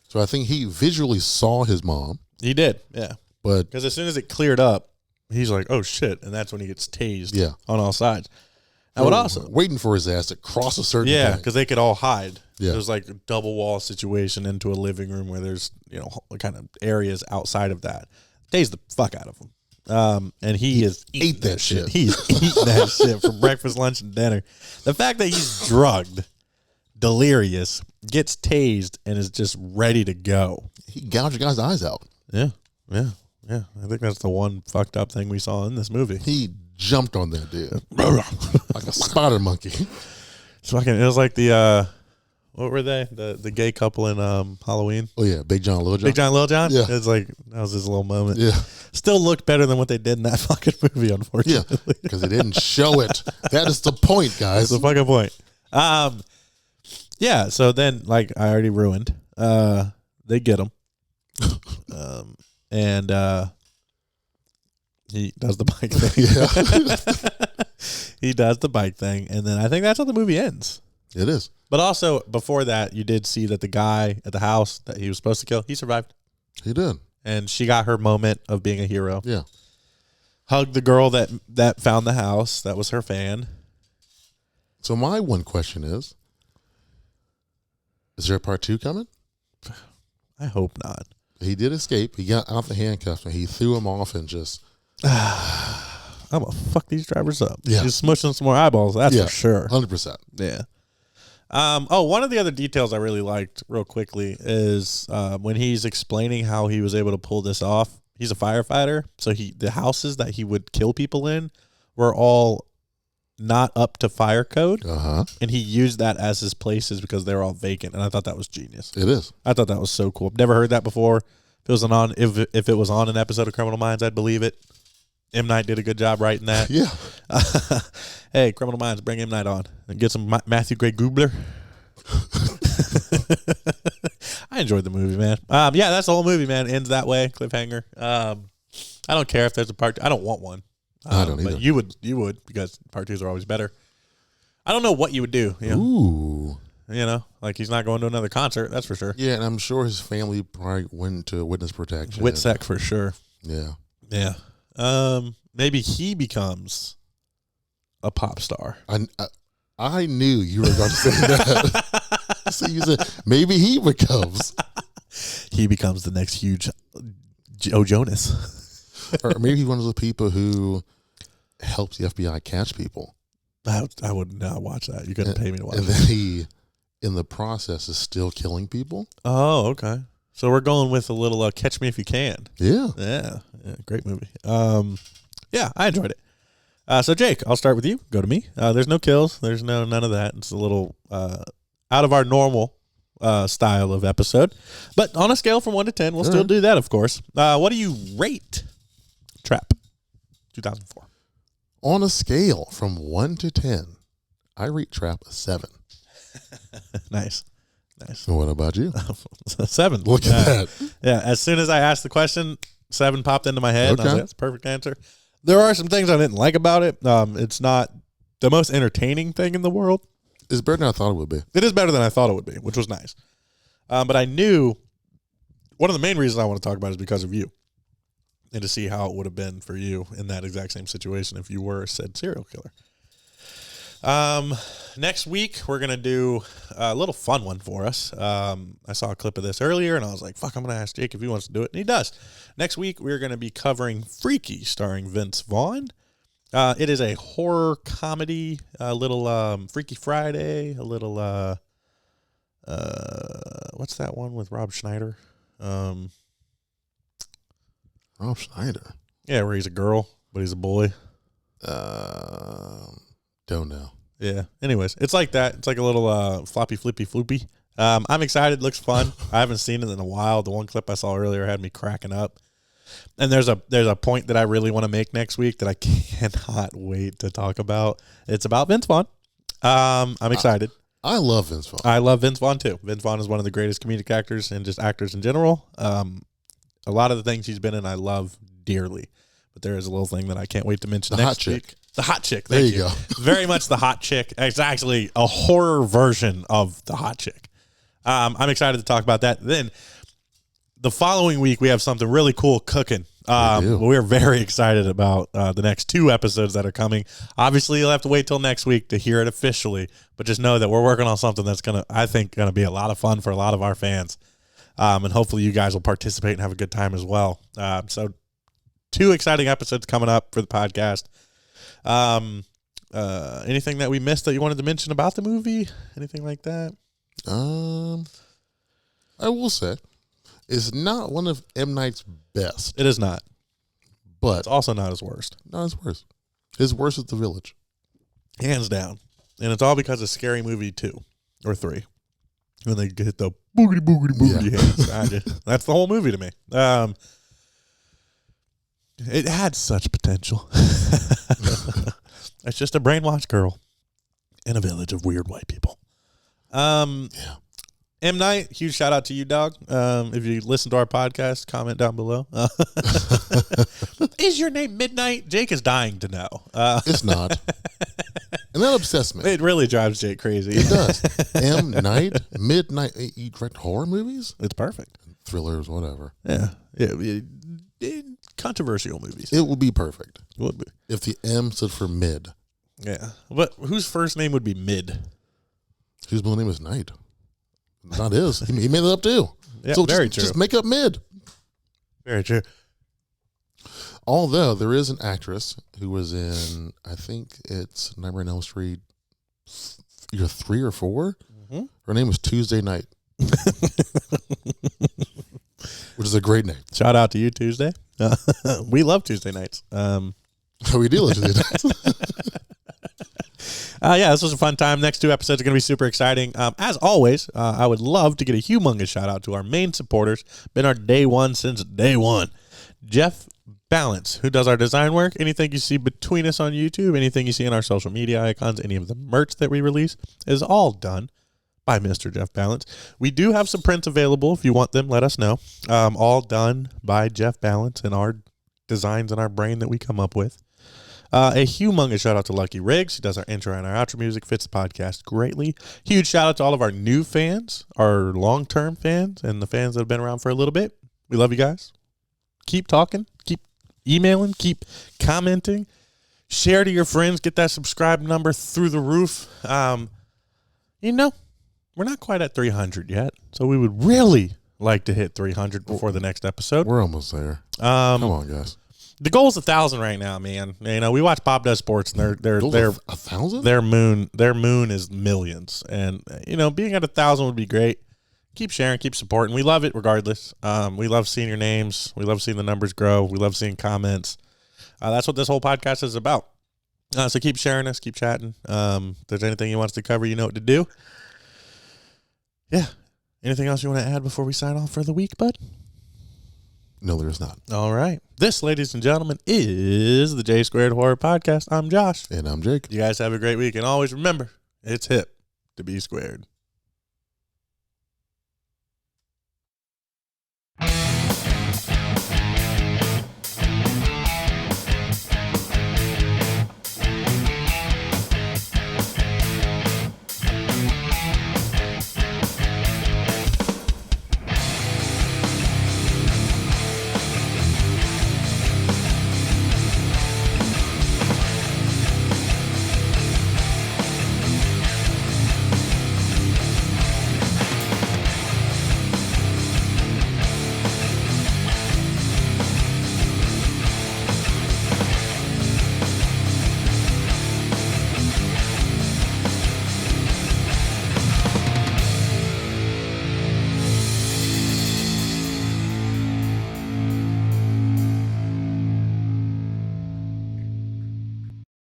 C: So I think he visually saw his mom.
B: He did, yeah.
C: But
B: Because as soon as it cleared up, he's like, oh, shit. And that's when he gets tased on all sides. Now, what also?
C: Waiting for his ass to cross a certain
B: Yeah,
C: point.
B: because they could all hide.
C: Yeah.
B: It was like a double wall situation into a living room where there's, kind of areas outside of that. Tased the fuck out of him. And he is
C: ate that shit.
B: He's eating that shit for breakfast, lunch, and dinner. The fact that he's drugged, delirious, gets tased, and is just ready to go.
C: He gouged a guy's eyes out.
B: Yeah. I think that's the one fucked up thing we saw in this movie.
C: He jumped on that dude like a spider monkey.
B: It was like the what were they? The gay couple in Halloween.
C: Oh yeah, Big John, Little John.
B: Big John, Little John.
C: Yeah,
B: it's like that was his little moment.
C: Yeah,
B: still looked better than what they did in that fucking movie. Unfortunately,
C: yeah, because they didn't show it. That is the point, guys.
B: That's the fucking point. Yeah. So then, like I already ruined. They get him. And he does the bike thing.
C: Yeah.
B: He does the bike thing, and then I think that's how the movie ends.
C: It is.
B: But also, before that, you did see that the guy at the house that he was supposed to kill, he survived.
C: He did.
B: And she got her moment of being a hero.
C: Yeah.
B: Hugged the girl that found the house. That was her fan.
C: So my one question is there a part 2 coming?
B: I hope not.
C: He did escape. He got out the handcuffs and he threw him off and just...
B: I'm going to fuck these drivers up.
C: Yeah.
B: Just smush them some more eyeballs. That's for sure.
C: 100%.
B: Yeah. One of the other details I really liked real quickly is when he's explaining how he was able to pull this off. He's a firefighter. So the houses that he would kill people in were all not up to fire code.
C: Uh-huh.
B: And he used that as his places because they were all vacant. And I thought that was genius.
C: It is.
B: I thought that was so cool. I've never heard that before. If it was on an episode of Criminal Minds, I'd believe it. M. Night did a good job writing that.
C: Yeah.
B: Hey, Criminal Minds, bring M. Night on and get some Matthew Gray Goobler. I enjoyed the movie, man. Yeah, that's the whole movie, man. Ends that way, cliffhanger. I don't care if there's a part 2. I don't want one.
C: I don't either.
B: But you would because part 2s are always better. I don't know what you would do.
C: Ooh.
B: Like he's not going to another concert. That's for sure.
C: Yeah, and I'm sure his family probably went to witness protection.
B: Witsec for sure.
C: Yeah.
B: Yeah. Maybe he becomes a pop star.
C: I knew you were going to say that. So you said maybe he becomes.
B: He becomes the next huge Joe Jonas.
C: Or maybe he's one of the people who helps the FBI catch people.
B: I would not watch that. You couldn't pay me to watch
C: and
B: that.
C: And then he, in the process, is still killing people.
B: Oh, okay. So we're going with a little Catch Me If You Can.
C: Yeah.
B: Yeah. Great movie. Yeah, I enjoyed it. So Jake, I'll start with you. Go to me. There's no kills. There's none of that. It's a little out of our normal style of episode. But on a scale from 1 to 10, we'll still do that, of course. What do you rate Trap 2004?
C: On a scale from 1 to 10, I rate Trap a 7.
B: Nice.
C: What about you?
B: 7.
C: Look at that.
B: Yeah, as soon as I asked the question, 7 popped into my head.
C: Okay.
B: And I was like, that's a perfect answer. There are some things I didn't like about it. It's not the most entertaining thing in the world.
C: It's better than I thought it would be.
B: It is better than I thought it would be, which was nice. But I knew one of the main reasons I want to talk about it is because of you. And to see how it would have been for you in that exact same situation if you were said serial killer. Next week, we're going to do a little fun one for us. I saw a clip of this earlier, and I was like, fuck, I'm going to ask Jake if he wants to do it. And he does. Next week, we're going to be covering Freaky, starring Vince Vaughn. It is a horror comedy, a little Freaky Friday, a little, what's that one with Rob Schneider?
C: Rob Schneider?
B: Yeah, where he's a girl, but he's a boy.
C: Don't know.
B: Yeah. Anyways, it's like that. It's like a little floppy, flippy, floopy. I'm excited. Looks fun. I haven't seen it in a while. The one clip I saw earlier had me cracking up. And there's a point that I really want to make next week that I cannot wait to talk about. It's about Vince Vaughn. I'm excited.
C: I love Vince Vaughn.
B: I love Vince Vaughn too. Vince Vaughn is one of the greatest comedic actors and just actors in general. A lot of the things he's been in, I love dearly. But there is a little thing that I can't wait to mention next week. The hot chick.
C: There you go.
B: Very much the hot chick. It's actually a horror version of the hot chick. I'm excited to talk about that. Then the following week, we have something really cool cooking. We're very excited about the next 2 episodes that are coming. Obviously, you'll have to wait till next week to hear it officially, but just know that we're working on something that's I think going to be a lot of fun for a lot of our fans. And hopefully you guys will participate and have a good time as well. So 2 exciting episodes coming up for the podcast. Anything that we missed that you wanted to mention about the movie? Anything like that?
C: I will say it's not one of M. Night's best.
B: It is not.
C: But
B: it's also not his worst.
C: Not his worst. His worst is The Village.
B: Hands down. And it's all because of Scary Movie 2 or 3. When they get the boogity hands. That's the whole movie to me. It had such potential. It's just a brainwashed girl in a village of weird white people. Yeah. M. Night, huge shout out to you, dog. If you listen to our podcast, comment down below. Is your name Midnight? Jake is dying to know.
C: It's not. And that obsesses me.
B: It really drives Jake crazy.
C: It does. M. Night, Midnight. You direct horror movies?
B: It's perfect.
C: Thrillers, whatever.
B: Yeah. Controversial movies.
C: It would be perfect.
B: Would be.
C: If the M stood for mid.
B: Yeah. But whose first name would be Mid?
C: Whose middle name is Night? Not his. He made it up too.
B: Yeah,
C: so
B: very true.
C: Just make up Mid.
B: Very true.
C: Although there is an actress who was in, I think it's Nightmare on Elm Street, either 3 or 4. Mm-hmm. Her name was Tuesday Night. Which is a great name.
B: Shout out to you, Tuesday. We love Tuesday nights.
C: We do love Tuesday nights.
B: Yeah, this was a fun time. Next 2 episodes are going to be super exciting. As always, I would love to get a humongous shout out to our main supporters. Been our day one since day one. Jeff Balance, who does our design work. Anything you see between us on YouTube, anything you see in our social media icons, any of the merch that we release is all done by Mr. Jeff Balance. We do have some prints available. If you want them, let us know. All done by Jeff Balance and our designs in our brain that we come up with. A humongous shout out to Lucky Riggs. He does our intro and our outro music, fits the podcast greatly. Huge shout out to all of our new fans, our long-term fans, and the fans that have been around for a little bit. We love you guys. Keep talking, keep emailing, keep commenting, share to your friends, get that subscribe number through the roof. We're not quite at 300 yet, so we would really like to hit 300 before the next episode.
C: We're almost there. Come on, guys.
B: The goal is 1,000 right now, man. We watch Bob Does Sports, and they're
C: 1,000.
B: Their moon is millions, and being at 1,000 would be great. Keep sharing, keep supporting. We love it regardless. We love seeing your names. We love seeing the numbers grow. We love seeing comments. That's what this whole podcast is about. So keep sharing us, keep chatting. If there's anything you want us to cover, you know what to do. Yeah. Anything else you want to add before we sign off for the week, bud?
C: No, there is not.
B: All right. This, ladies and gentlemen, is the J Squared Horror Podcast. I'm Josh.
C: And I'm Jake.
B: You guys have a great week. And always remember, it's hip to be squared.